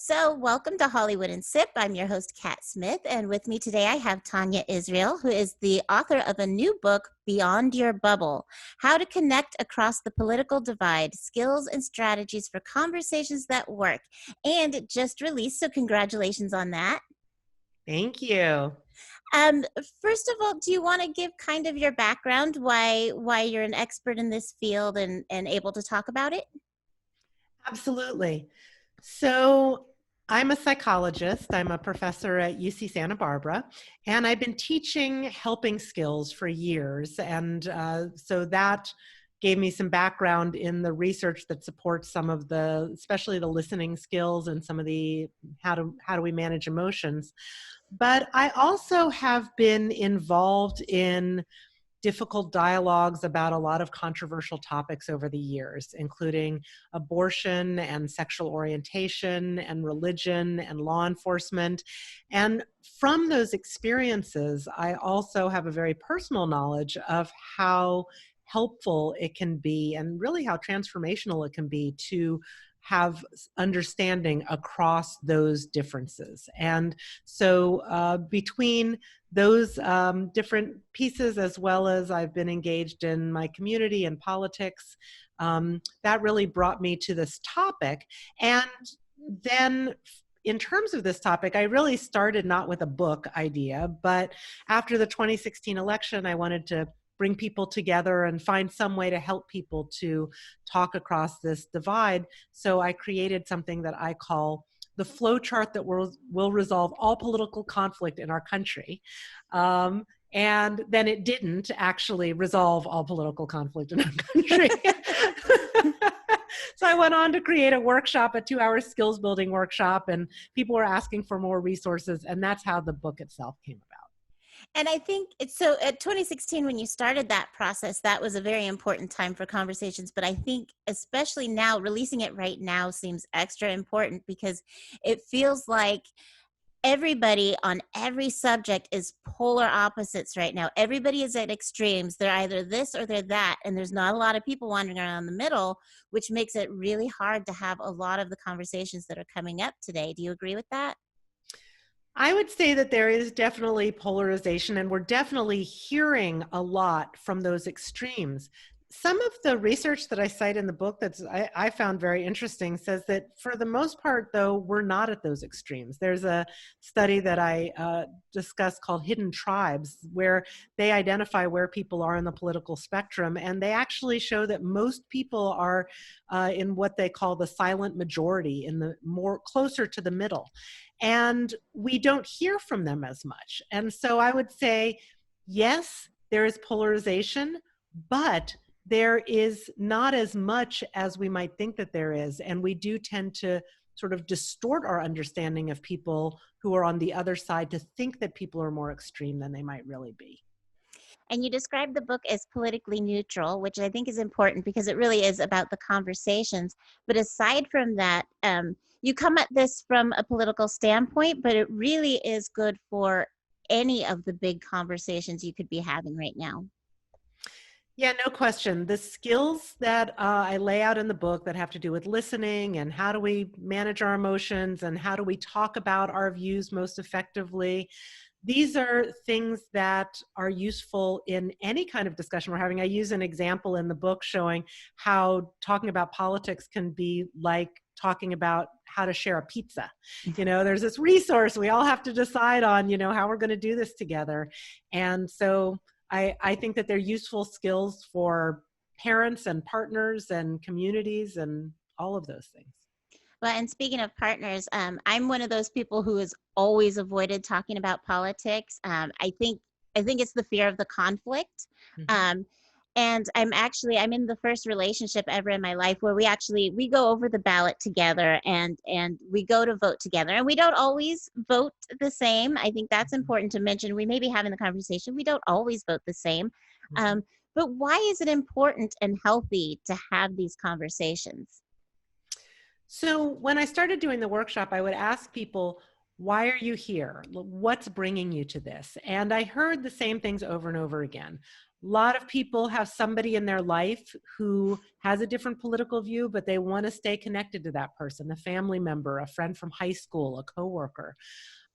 So, welcome to Hollywood and Sip. I'm your host, Kat Smith, and with me today I have Tanya Israel, who is the author of a new book, Beyond Your Bubble: How to Connect Across the Political Divide, Skills and Strategies for Conversations That Work. And it just released, so congratulations on that. Thank you. First of all, do you want to give kind of your background, why you're an expert in this field and able to talk about it? Absolutely. So I'm a psychologist. I'm a professor at UC Santa Barbara, and I've been teaching helping skills for years. And so that gave me some background in the research that supports some of the, especially the listening skills and some of the how do we manage emotions. But I also have been involved in difficult dialogues about a lot of controversial topics over the years, including abortion and sexual orientation and religion and law enforcement. And from those experiences, I also have a very personal knowledge of how helpful it can be and really how transformational it can be to have understanding across those differences. And so between those different pieces, as well as I've been engaged in my community and politics, that really brought me to this topic. And then in terms of this topic, I really started not with a book idea, but after the 2016 election, I wanted to bring people together and find some way to help people to talk across this divide. So I created something that I call the flow chart that will resolve all political conflict in our country. And then it didn't actually resolve all political conflict in our country. So I went on to create a workshop, a 2-hour skills building workshop, and people were asking for more resources. And that's how the book itself came about. And I think it's so at 2016, when you started that process, that was a very important time for conversations. But I think especially now, releasing it right now seems extra important because it feels like everybody on every subject is polar opposites right now. Everybody is at extremes. They're either this or they're that. And there's not a lot of people wandering around in the middle, which makes it really hard to have a lot of the conversations that are coming up today. Do you agree with that? I would say that there is definitely polarization, and we're definitely hearing a lot from those extremes. Some of the research that I cite in the book I found very interesting says that for the most part, though, we're not at those extremes. There's a study that I discussed called Hidden Tribes, where they identify where people are in the political spectrum, and they actually show that most people are in what they call the silent majority, in the more closer to the middle. And we don't hear from them as much. And so I would say, yes, there is polarization, but there is not as much as we might think that there is. And we do tend to sort of distort our understanding of people who are on the other side to think that people are more extreme than they might really be. And you described the book as politically neutral, which I think is important because it really is about the conversations. But aside from that, you come at this from a political standpoint, but it really is good for any of the big conversations you could be having right now. Yeah, no question. The skills that I lay out in the book that have to do with listening and how do we manage our emotions and how do we talk about our views most effectively, these are things that are useful in any kind of discussion we're having. I use an example in the book showing how talking about politics can be like talking about how to share a pizza. There's this resource we all have to decide on, how we're going to do this together. And so I think that they're useful skills for parents and partners and communities and all of those things. Well, and speaking of partners, I'm one of those people who has always avoided talking about politics. I think it's the fear of the conflict. Mm-hmm. And I'm in the first relationship ever in my life where we go over the ballot together and we go to vote together, and we don't always vote the same. I think that's important to mention. We may be having the conversation. We don't always vote the same. Mm-hmm. But why is it important and healthy to have these conversations? So when I started doing the workshop, I would ask people, why are you here? What's bringing you to this? And I heard the same things over and over again. A lot of people have somebody in their life who has a different political view, but they want to stay connected to that person, a family member, a friend from high school, a coworker.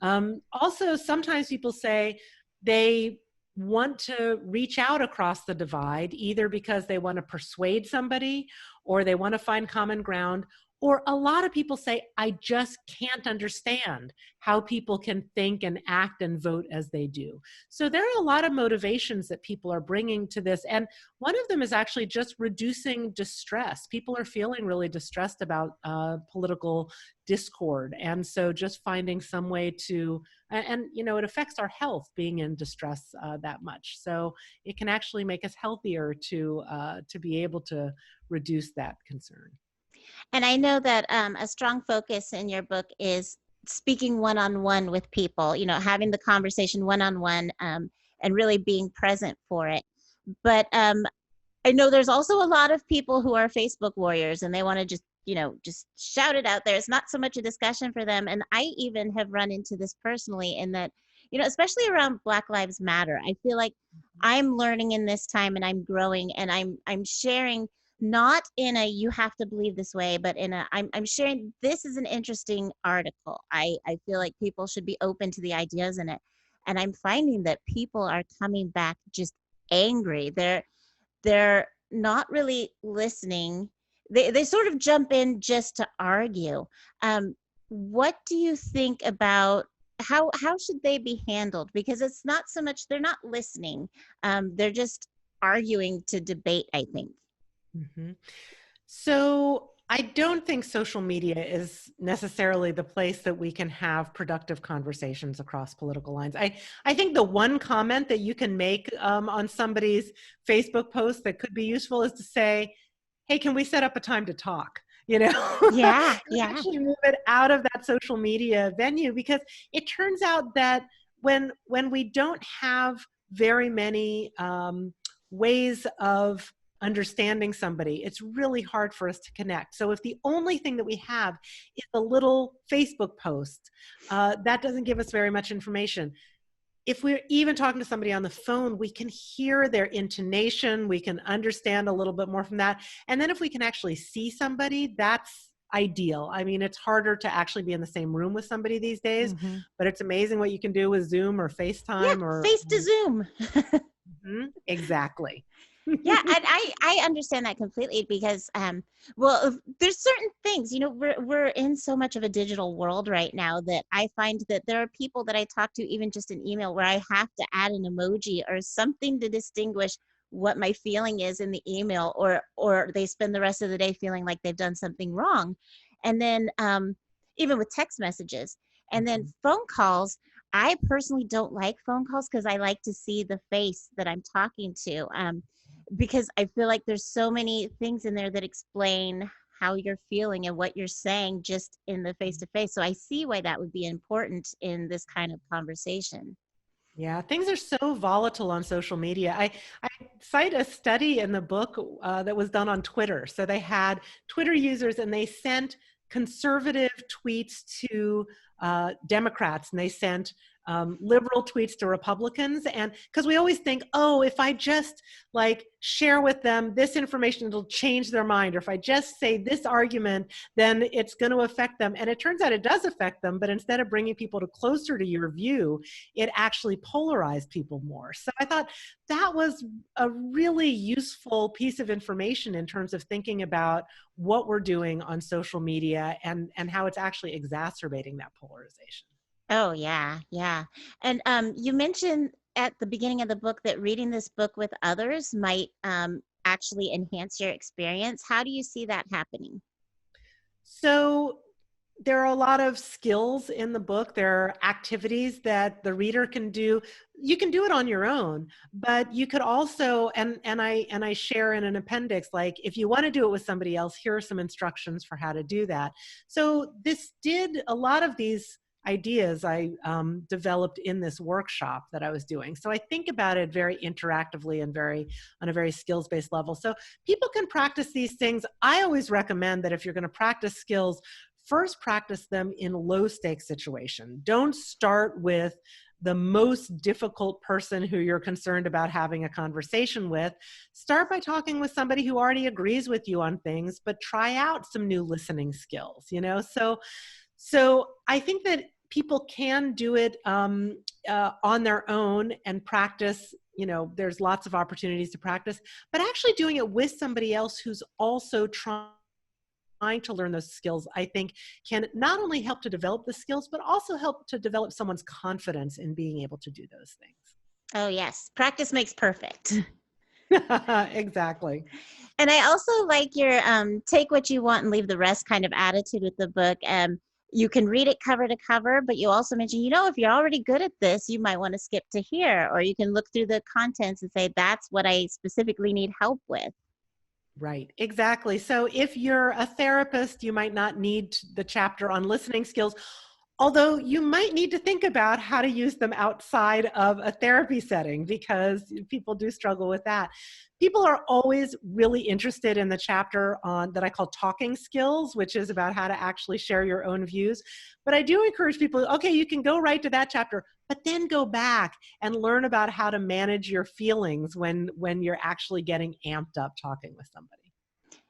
Also, sometimes people say they want to reach out across the divide, either because they want to persuade somebody or they want to find common ground. Or a lot of people say, I just can't understand how people can think and act and vote as they do. So there are a lot of motivations that people are bringing to this. And one of them is actually just reducing distress. People are feeling really distressed about political discord. And so just finding some way to, and you know, it affects our health being in distress that much. So it can actually make us healthier to be able to reduce that concern. And I know that a strong focus in your book is speaking one-on-one with people, you know, having the conversation one-on-one, and really being present for it. But I know there's also a lot of people who are Facebook warriors and they want to just, you know, just shout it out there. It's not so much a discussion for them. And I even have run into this personally in that, you know, especially around Black Lives Matter. I feel like I'm learning in this time and I'm growing and I'm sharing, not in a you have to believe this way, but in a I'm sharing this is an interesting article. I feel like people should be open to the ideas in it. And I'm finding that people are coming back just angry. They're not really listening. They sort of jump in just to argue. What do you think about how should they be handled? Because it's not so much they're not listening. They're just arguing to debate, I think. Mm-hmm. So I don't think social media is necessarily the place that we can have productive conversations across political lines. I think the one comment that you can make on somebody's Facebook post that could be useful is to say, hey, can we set up a time to talk? You know, Yeah, yeah. actually move it out of that social media venue, because it turns out that when we don't have very many ways of understanding somebody, it's really hard for us to connect. So if the only thing that we have is a little Facebook post, that doesn't give us very much information. If we're even talking to somebody on the phone, we can hear their intonation, we can understand a little bit more from that. And then if we can actually see somebody, that's ideal. I mean, it's harder to actually be in the same room with somebody these days, Mm-hmm. but it's amazing what you can do with Zoom or Yeah, FaceTime or face to Zoom. exactly. Yeah, and I understand that completely because well, there's certain things, you know, we're in so much of a digital world right now that I find that there are people that I talk to even just in email where I have to add an emoji or something to distinguish what my feeling is in the email, or they spend the rest of the day feeling like they've done something wrong. And then even with text messages and then phone calls, I personally don't like phone calls because I like to see the face that I'm talking to. Because I feel like there's so many things in there that explain how you're feeling and what you're saying just in the face to face. So I see why that would be important in this kind of conversation. Yeah, things are so volatile on social media. I cite a study in the book that was done on Twitter. So they had Twitter users and they sent conservative tweets to Democrats, and they sent liberal tweets to Republicans. And because we always think, oh, if I just like share with them this information, it'll change their mind. Or if I just say this argument, then it's going to affect them. And it turns out it does affect them. But instead of bringing people to closer to your view, it actually polarized people more. So I thought that was a really useful piece of information in terms of thinking about what we're doing on social media and how it's actually exacerbating that polarization. Oh yeah, yeah. And you mentioned at the beginning of the book that reading this book with others might actually enhance your experience. How do you see that happening? So there are a lot of skills in the book. There are activities that the reader can do. You can do it on your own, but you could also, and I share in an appendix, like if you want to do it with somebody else, here are some instructions for how to do that. So this did a lot of these ideas I developed in this workshop that I was doing. So I think about it very interactively and on a very skills-based level. So people can practice these things. I always recommend that if you're going to practice skills, first practice them in low stakes situation. Don't start with the most difficult person who you're concerned about having a conversation with, start by talking with somebody who already agrees with you on things, but try out some new listening skills, you know? So I think that people can do it on their own and practice. You know, there's lots of opportunities to practice, but actually doing it with somebody else who's also trying to learn those skills, I think, can not only help to develop the skills, but also help to develop someone's confidence in being able to do those things. Oh, yes. Practice makes perfect. Exactly. And I also like your take what you want and leave the rest kind of attitude with the book. You can read it cover to cover, but you also mentioned, if you're already good at this, you might want to skip to here, or you can look through the contents and say, that's what I specifically need help with. Right, exactly. So if you're a therapist, you might not need the chapter on listening skills, although you might need to think about how to use them outside of a therapy setting, because people do struggle with that. People are always really interested in the chapter on that I call talking skills, which is about how to actually share your own views. But I do encourage people, okay, you can go right to that chapter, but then go back and learn about how to manage your feelings when you're actually getting amped up talking with somebody.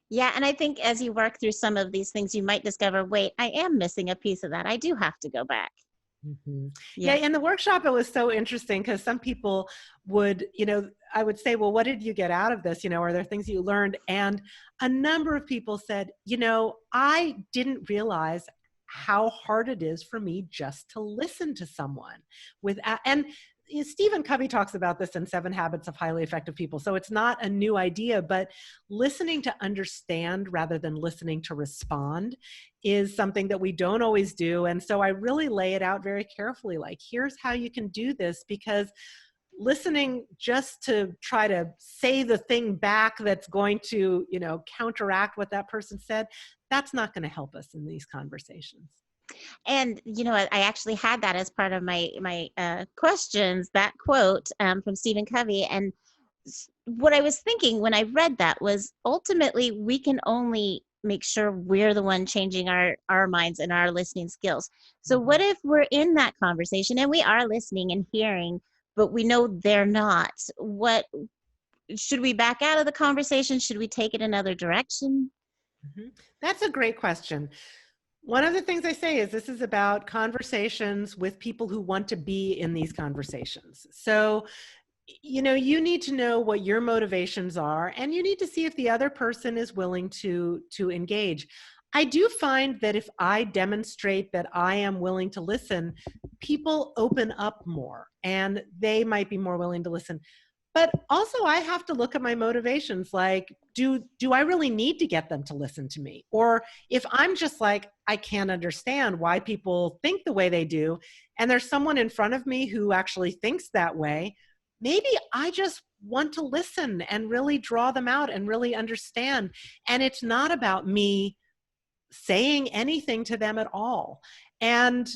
Yeah, and I think as you work through some of these things, you might discover, wait, I am missing a piece of that. I do have to go back. Mm-hmm. Yeah, Yeah. in the workshop, it was so interesting because some people would, I would say, well, what did you get out of this? Are there things you learned? And a number of people said, I didn't realize how hard it is for me just to listen to someone without, and Stephen Covey talks about this in 7 Habits of Highly Effective People. So it's not a new idea, but listening to understand rather than listening to respond is something that we don't always do. And so I really lay it out very carefully, like, here's how you can do this, because listening just to try to say the thing back that's going to, counteract what that person said, that's not going to help us in these conversations. And I actually had that as part of my questions, that quote from Stephen Covey. And what I was thinking when I read that was, ultimately we can only make sure we're the one changing our minds and our listening skills. So what if we're in that conversation and we are listening and hearing, but we know they're not? What should we back out of the conversation? Should we take it another direction? That's a great question. One of the things I say is this is about conversations with people who want to be in these conversations. So, you need to know what your motivations are, and you need to see if the other person is willing to engage. I do find that if I demonstrate that I am willing to listen, people open up more and they might be more willing to listen. But also I have to look at my motivations, like, do I really need to get them to listen to me? Or if I'm just like, I can't understand why people think the way they do, and there's someone in front of me who actually thinks that way, maybe I just want to listen and really draw them out and really understand. And it's not about me saying anything to them at all. And,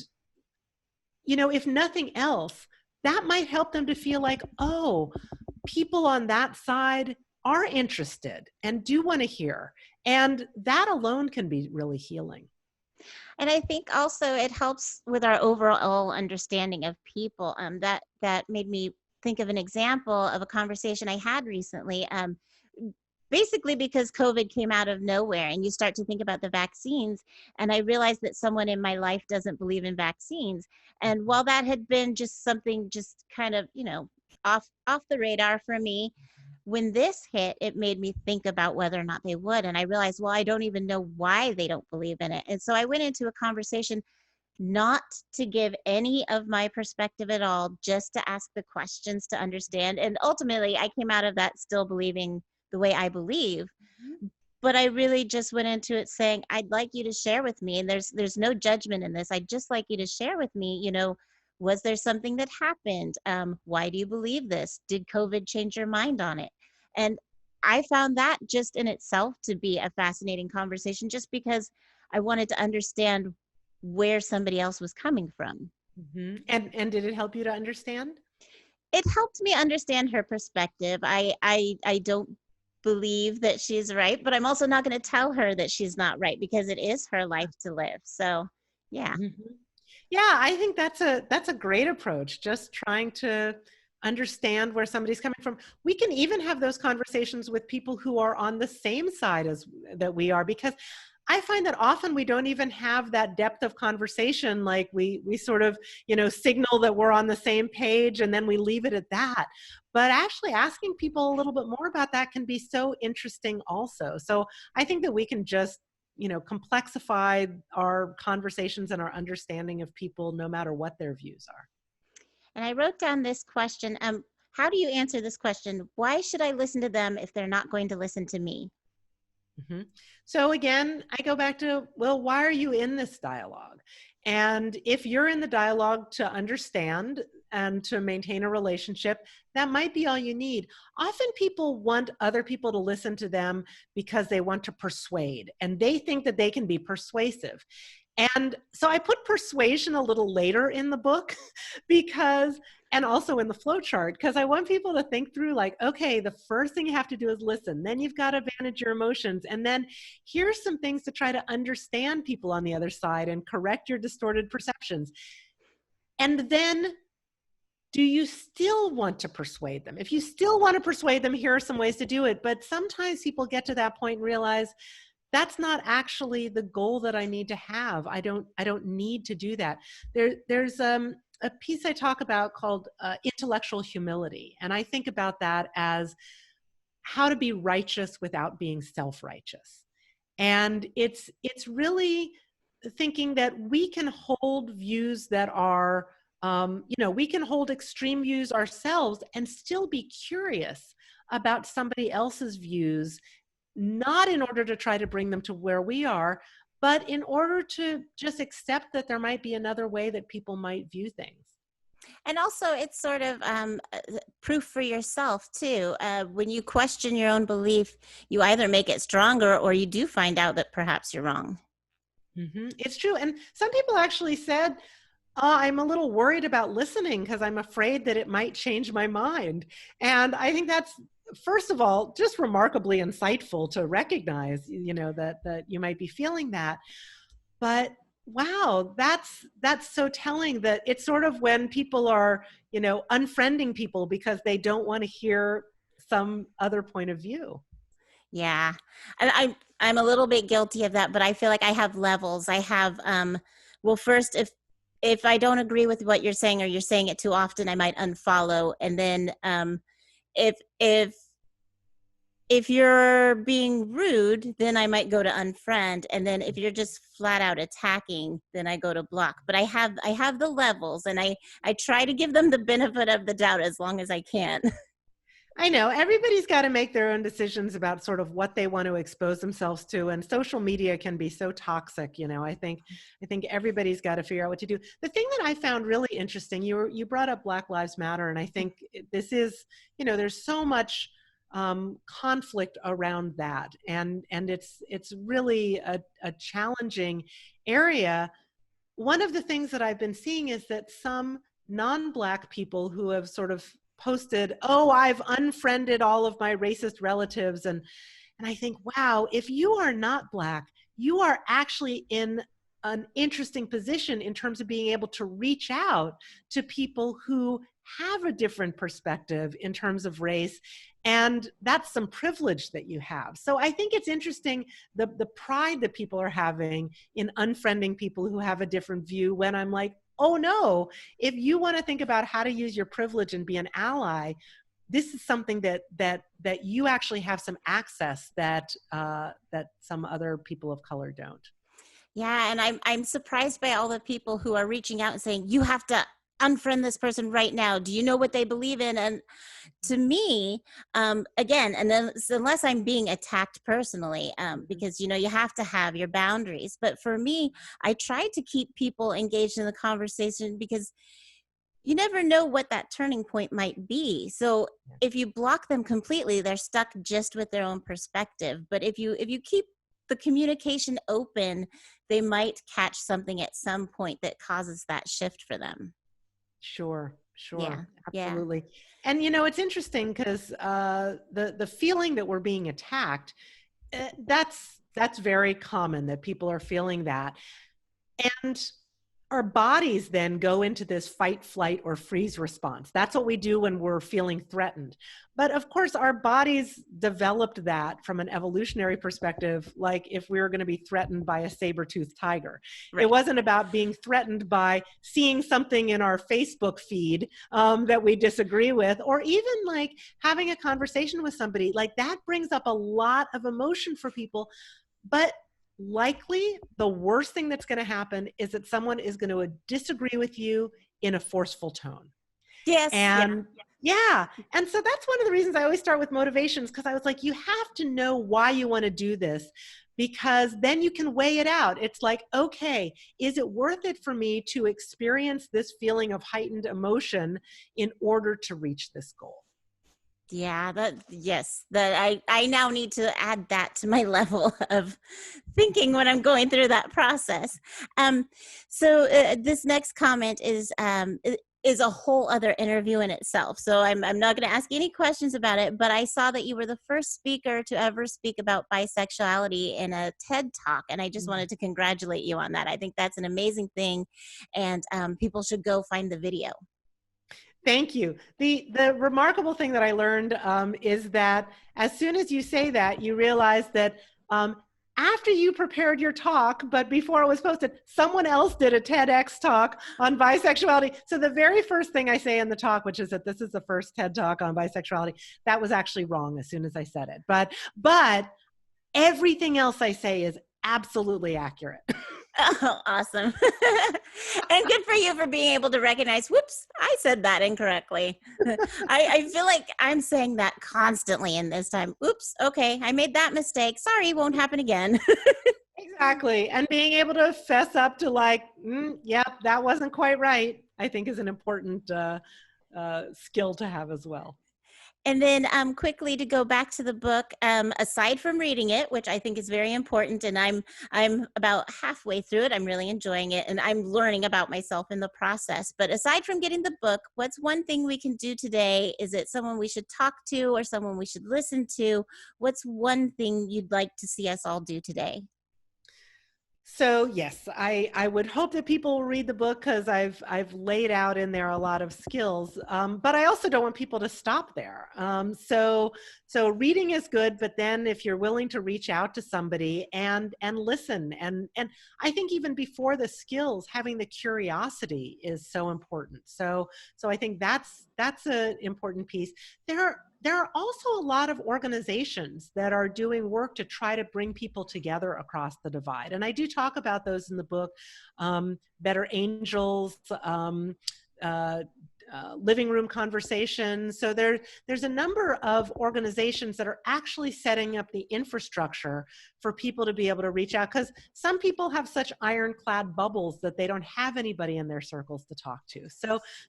if nothing else, that might help them to feel like, oh, people on that side are interested and do want to hear. And that alone can be really healing. And I think also it helps with our overall understanding of people. That made me think of an example of a conversation I had recently. Basically because COVID came out of nowhere, and you start to think about the vaccines. And I realized that someone in my life doesn't believe in vaccines. And while that had been just something just kind of, off the radar for me, when this hit, it made me think about whether or not they would. And I realized, well, I don't even know why they don't believe in it. And so I went into a conversation not to give any of my perspective at all, just to ask the questions to understand. And ultimately, I came out of that still believing the way I believe. But I really just went into it saying, I'd like you to share with me, and there's no judgment in this. I'd just like you to share with me, was there something that happened? Why do you believe this? Did COVID change your mind on it? And I found that just in itself to be a fascinating conversation, just because I wanted to understand where somebody else was coming from. Mm-hmm. And did it help you to understand? It helped me understand her perspective. I don't believe that she's right, but I'm also not going to tell her that she's not right, because it is her life to live. So, yeah. Mm-hmm. Yeah, I think that's a great approach. Just trying to understand where somebody's coming from. We can even have those conversations with people who are on the same side as that we are, because I find that often we don't even have that depth of conversation. Like we sort of, signal that we're on the same page and then we leave it at that. But actually asking people a little bit more about that can be so interesting also. So I think that we can just complexify our conversations and our understanding of people no matter what their views are. And I wrote down this question. How do you answer this question? Why should I listen to them if they're not going to listen to me? Mm-hmm. So again, I go back to, well, why are you in this dialogue? And if you're in the dialogue to understand and to maintain a relationship, that might be all you need. Often people want other people to listen to them because they want to persuade, and they think that they can be persuasive. And so I put persuasion a little later in the book because, and also in the flow chart, because I want people to think through like, okay, the first thing you have to do is listen. Then you've got to manage your emotions. And then here's some things to try to understand people on the other side and correct your distorted perceptions. And then do you still want to persuade them? If you still want to persuade them, here are some ways to do it. But sometimes people get to that point and realize, that's not actually the goal that I need to have. I don't need to do that. There's a piece I talk about called intellectual humility. And I think about that as how to be righteous without being self-righteous. And it's really thinking that we can hold views that are, we can hold extreme views ourselves and still be curious about somebody else's views, not in order to try to bring them to where we are, but in order to just accept that there might be another way that people might view things. And also, it's sort of proof for yourself, too. When you question your own belief, you either make it stronger or you do find out that perhaps you're wrong. Mm-hmm. It's true. And some people actually said, I'm a little worried about listening because I'm afraid that it might change my mind. And I think that's, first of all, just remarkably insightful to recognize, that you might be feeling that. But wow, that's so telling, that it's sort of when people are, unfriending people because they don't want to hear some other point of view. Yeah, I'm a little bit guilty of that, but I feel like I have levels. I have well, first, if I don't agree with what you're saying or you're saying it too often, I might unfollow, and then if if if you're being rude, then I might go to unfriend, and then if you're just flat out attacking, then I go to block. But I have the levels, and I try to give them the benefit of the doubt as long as I can. I know everybody's got to make their own decisions about sort of what they want to expose themselves to, and social media can be so toxic. I think everybody's got to figure out what to do. The thing that I found really interesting, you brought up Black Lives Matter, and I think this is, there's so much conflict around that, and it's really a challenging area. One of the things that I've been seeing is that some non-Black people who have sort of posted, oh, I've unfriended all of my racist relatives. And I think, wow, if you are not Black, you are actually in an interesting position in terms of being able to reach out to people who have a different perspective in terms of race. And that's some privilege that you have. So I think it's interesting, the pride that people are having in unfriending people who have a different view, when I'm like, oh no, if you want to think about how to use your privilege and be an ally, this is something that you actually have some access that some other people of color don't. Yeah, and I'm surprised by all the people who are reaching out and saying, you have to unfriend this person right now. Do you know what they believe in? And to me, again, and then unless I'm being attacked personally, because you have to have your boundaries. But for me, I try to keep people engaged in the conversation, because you never know what that turning point might be. So if you block them completely, they're stuck just with their own perspective. But if you keep the communication open, they might catch something at some point that causes that shift for them. Sure, Yeah, yeah. absolutely. And it's interesting because the feeling that we're being attacked, that's very common, that people are feeling that. And our bodies then go into this fight, flight, or freeze response. That's what we do when we're feeling threatened. But of course, our bodies developed that from an evolutionary perspective, like if we were going to be threatened by a saber-toothed tiger. It Right. wasn't about being threatened by seeing something in our Facebook feed that we disagree with, or even like having a conversation with somebody. Like that brings up a lot of emotion for people. But likely the worst thing that's going to happen is that someone is going to disagree with you in a forceful tone. Yes. Yeah. And yeah. And so that's one of the reasons I always start with motivations, because I was like, you have to know why you want to do this, because then you can weigh it out. It's like, okay, is it worth it for me to experience this feeling of heightened emotion in order to reach this goal? Yeah, I now need to add that to my level of thinking when I'm going through that process. So this next comment is a whole other interview in itself. So I'm not going to ask any questions about it, but I saw that you were the first speaker to ever speak about bisexuality in a TED Talk, and I just wanted to congratulate you on that. I think that's an amazing thing, and people should go find the video. Thank you. The remarkable thing that I learned is that as soon as you say that, you realize that after you prepared your talk, but before it was posted, someone else did a TEDx talk on bisexuality. So the very first thing I say in the talk, which is that this is the first TED talk on bisexuality, that was actually wrong as soon as I said it. But everything else I say is absolutely accurate. Oh, awesome. And good for you for being able to recognize, whoops, I said that incorrectly. I feel like I'm saying that constantly in this time. Oops, okay, I made that mistake. Sorry, won't happen again. Exactly. And being able to fess up to like, yep, that wasn't quite right, I think is an important skill to have as well. And then quickly to go back to the book, aside from reading it, which I think is very important, and I'm about halfway through it, I'm really enjoying it, and I'm learning about myself in the process. But aside from getting the book, what's one thing we can do today? Is it someone we should talk to or someone we should listen to? What's one thing you'd like to see us all do today? So yes, I would hope that people will read the book, because I've laid out in there a lot of skills, but I also don't want people to stop there. So reading is good, but then if you're willing to reach out to somebody and listen, and I think even before the skills, having the curiosity is so important. So I think that's an important piece. There are also a lot of organizations that are doing work to try to bring people together across the divide. And I do talk about those in the book, Better Angels, living room conversations. So there's a number of organizations that are actually setting up the infrastructure for people to be able to reach out, because some people have such ironclad bubbles that they don't have anybody in their circles to talk to.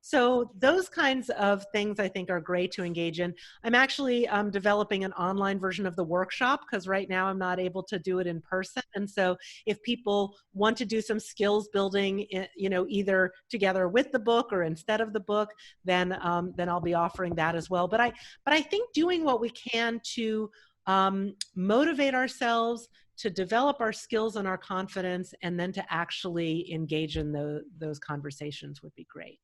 So those kinds of things I think are great to engage in. I'm actually developing an online version of the workshop, because right now I'm not able to do it in person. And so if people want to do some skills building, either together with the book or instead of the book, then I'll be offering that as well. But I think doing what we can to motivate ourselves, to develop our skills and our confidence, and then to actually engage in those conversations would be great.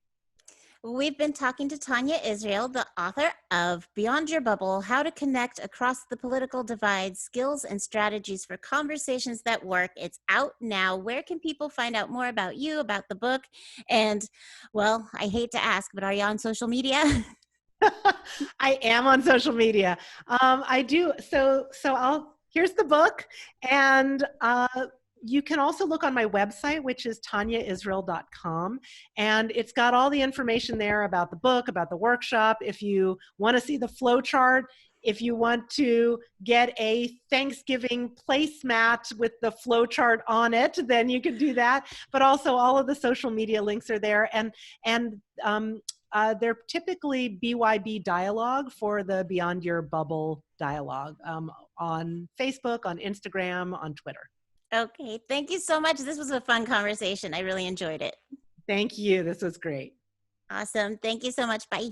We've been talking to Tanya Israel, the author of Beyond Your Bubble, How to Connect Across the Political Divide, Skills and Strategies for Conversations That Work. It's out now. Where can people find out more about you, about the book? And, well, I hate to ask, but are you on social media? I am on social media. I do. So here's the book. And you can also look on my website, which is tanyaisrael.com. And it's got all the information there about the book, about the workshop. If you want to see the flow chart, if you want to get a Thanksgiving placemat with the flow chart on it, then you can do that. But also all of the social media links are there. And they're typically BYB dialogue for the Beyond Your Bubble dialogue on Facebook, on Instagram, on Twitter. Okay, thank you so much. This was a fun conversation. I really enjoyed it. Thank you. This was great. Awesome. Thank you so much. Bye.